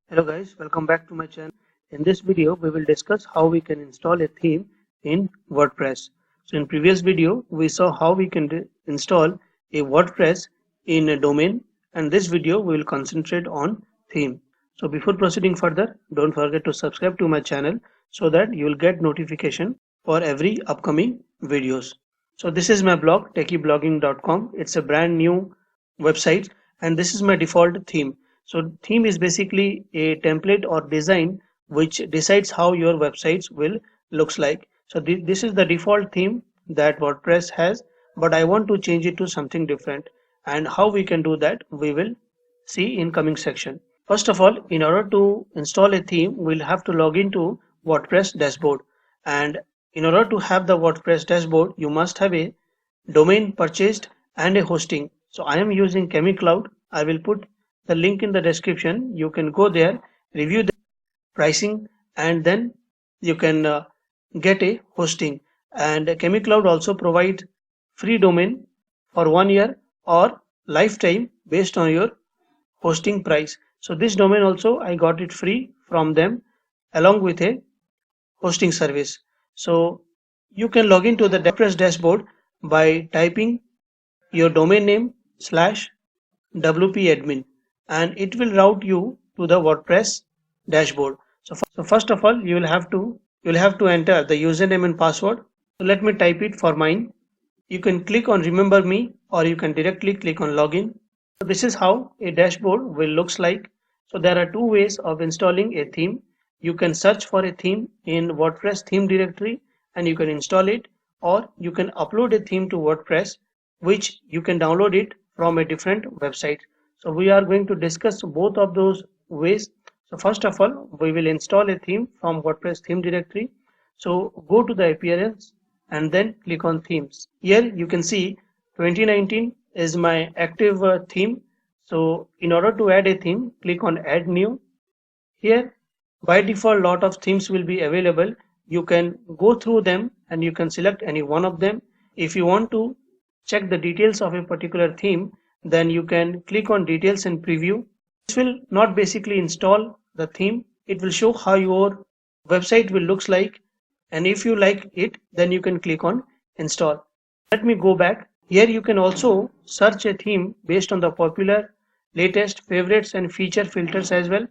Hello guys, welcome back to my channel. In this video, we will discuss how we can install a theme in WordPress. So in previous video, we saw how we can install a WordPress in a domain, and this video we will concentrate on theme. So before proceeding further, don't forget to subscribe to my channel so that you will get notification for every upcoming videos. So this is my blog techieblogging.com. It's a brand new website and this is my default theme. So theme is basically a template or design which decides how your websites will looks like. So this is the default theme that WordPress has, but I want to change it to something different, and how we can do that we will see in coming section. First of all, in order to install a theme, we'll have to log into WordPress dashboard, and in order to have the WordPress dashboard you must have a domain purchased and a hosting. So I am using ChemiCloud. I will put the link in the description. You can go there, review the pricing, and then you can get a hosting. And ChemiCloud also provides free domain for 1 year or lifetime based on your hosting price. So this domain also I got it free from them along with a hosting service. So you can log into the WordPress dashboard by typing your domain name slash WP admin, and it will route you to the WordPress dashboard. So first of all you will have to enter the username and password. So let me type it for mine. You can click on remember me or you can directly click on login. So this is how a dashboard will looks like. So there are two ways of installing a theme. You can search for a theme in WordPress theme directory and you can install it, or you can upload a theme to WordPress which you can download it from a different website. So we are going to discuss both of those ways. So first of all, we will install a theme from WordPress theme directory. So go to the appearance and then click on themes. Here you can see 2019 is my active theme. So in order to add a theme, click on add new. Here by default lot of themes will be available. You can go through them and you can select any one of them. If you want to check the details of a particular theme, then you can click on details and preview. This will not basically install the theme, it will show how your website will looks like, and if you like it then you can click on install. Let me go back. Here you can also search a theme based on the popular, latest, favorites and feature filters as well.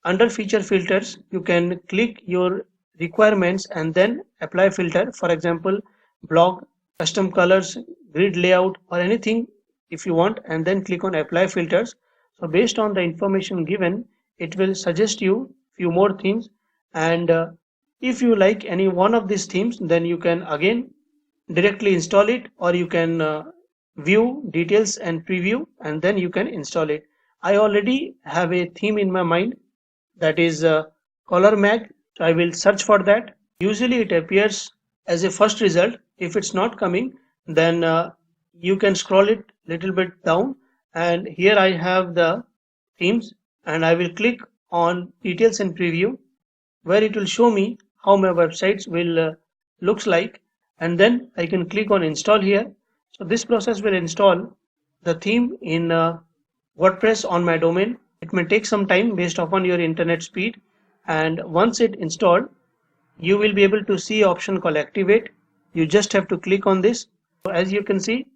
Under feature filters you can click your requirements and then apply filter. For example, blog, custom colors, grid layout or anything if you want, and then click on apply filters. So based on the information given, it will suggest you few more themes, and if you like any one of these themes then you can again directly install it, or you can view details and preview and then you can install it. I already have a theme in my mind, that is color mag. So I will search for that. Usually it appears as a first result. If it's not coming, then you can scroll it little bit down, and here I have the themes, and I will click on details and preview, where it will show me how my websites will looks like, and then I can click on install here. So this process will install the theme in WordPress on my domain. It may take some time based upon your internet speed, and once it installed you will be able to see option called activate. You just have to click on this. So as you can see,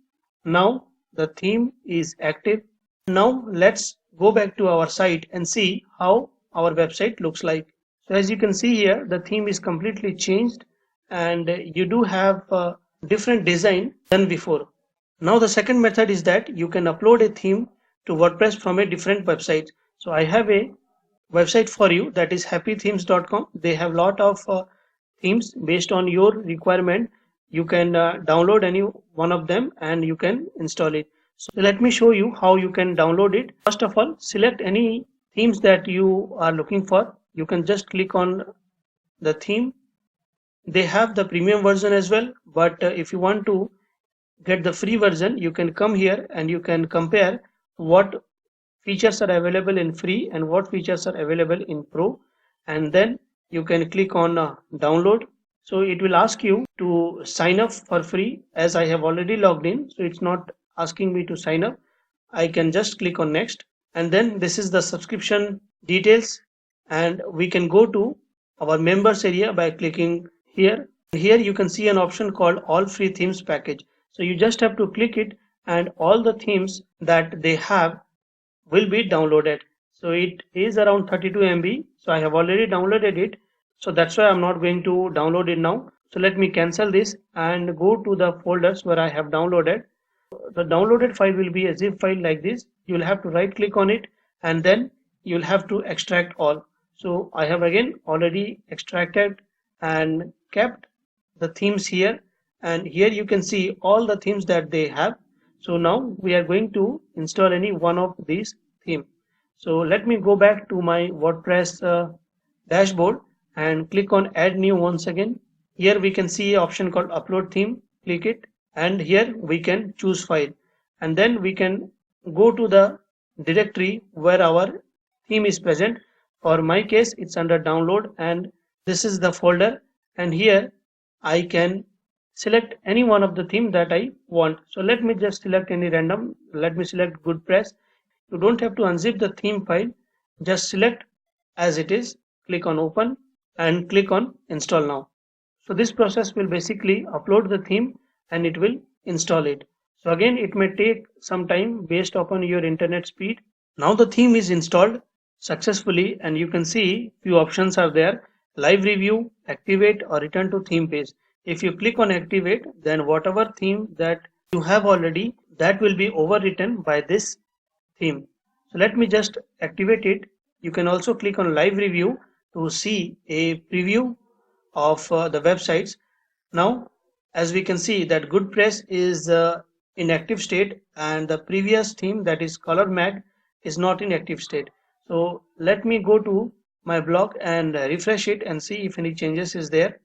now the theme is active. Now let's go back to our site and see how our website looks like. So as you can see here, the theme is completely changed and you do have a different design than before. Now the second method is that you can upload a theme to WordPress from a different website. So I have a website for you, that is happythemes.com. They have lot of themes based on your requirement. You can download any one of them and you can install it. So let me show you how you can download it. First of all, select any themes that you are looking for. You can just click on the theme. They have the premium version as well, but if you want to get the free version, you can come here and you can compare what features are available in free and what features are available in pro, and then you can click on download. So it will ask you to sign up for free. As I have already logged in, so it's not asking me to sign up. I can just click on next, and then this is the subscription details. and we can go to our members area by clicking here. Here you can see an option called all free themes package. So you just have to click it and all the themes that they have will be downloaded. So it is around 32 MB. So I have already downloaded it. So that's why I'm not going to download it now. So let me cancel this and go to the folders where I have downloaded. The downloaded file will be a zip file like this. You will have to right click on it and then you'll have to extract all. So I have again already extracted and kept the themes here, and here you can see all the themes that they have. So now we are going to install any one of these theme. So let me go back to my WordPress dashboard and click on add new once again. Here we can see an option called upload theme. Click it and here we can choose file, and then we can go to the directory where our theme is present. For my case it's under download and this is the folder, and here I can select any one of the theme that I want. So let me just select any random. Let me select GoodPress. You don't have to unzip the theme file, just select as it is, click on open and click on install now. So this process will basically upload the theme and it will install it. So again it may take some time based upon your internet speed. Now the theme is installed successfully and you can see few options are there: live review, activate or return to theme page. If you click on activate, then whatever theme that you have already, that will be overwritten by this theme. So let me just activate it. You can also click on live review to see a preview of the websites. Now as we can see that GoodPress is in active state and the previous theme, that is ColorMag, is not in active state. So let me go to my blog and refresh it and see if any changes is there.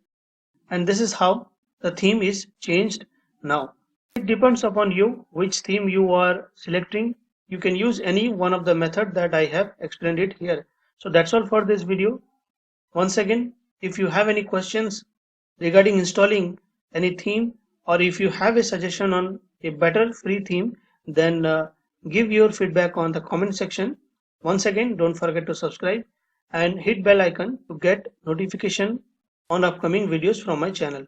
And this is how the theme is changed now. It depends upon you which theme you are selecting. You can use any one of the method that I have explained it here. So that's all for this video. Once again, if you have any questions regarding installing any theme, or if you have a suggestion on a better free theme, then give your feedback on the comment section. Once again, don't forget to subscribe and hit bell icon to get notification on upcoming videos from my channel.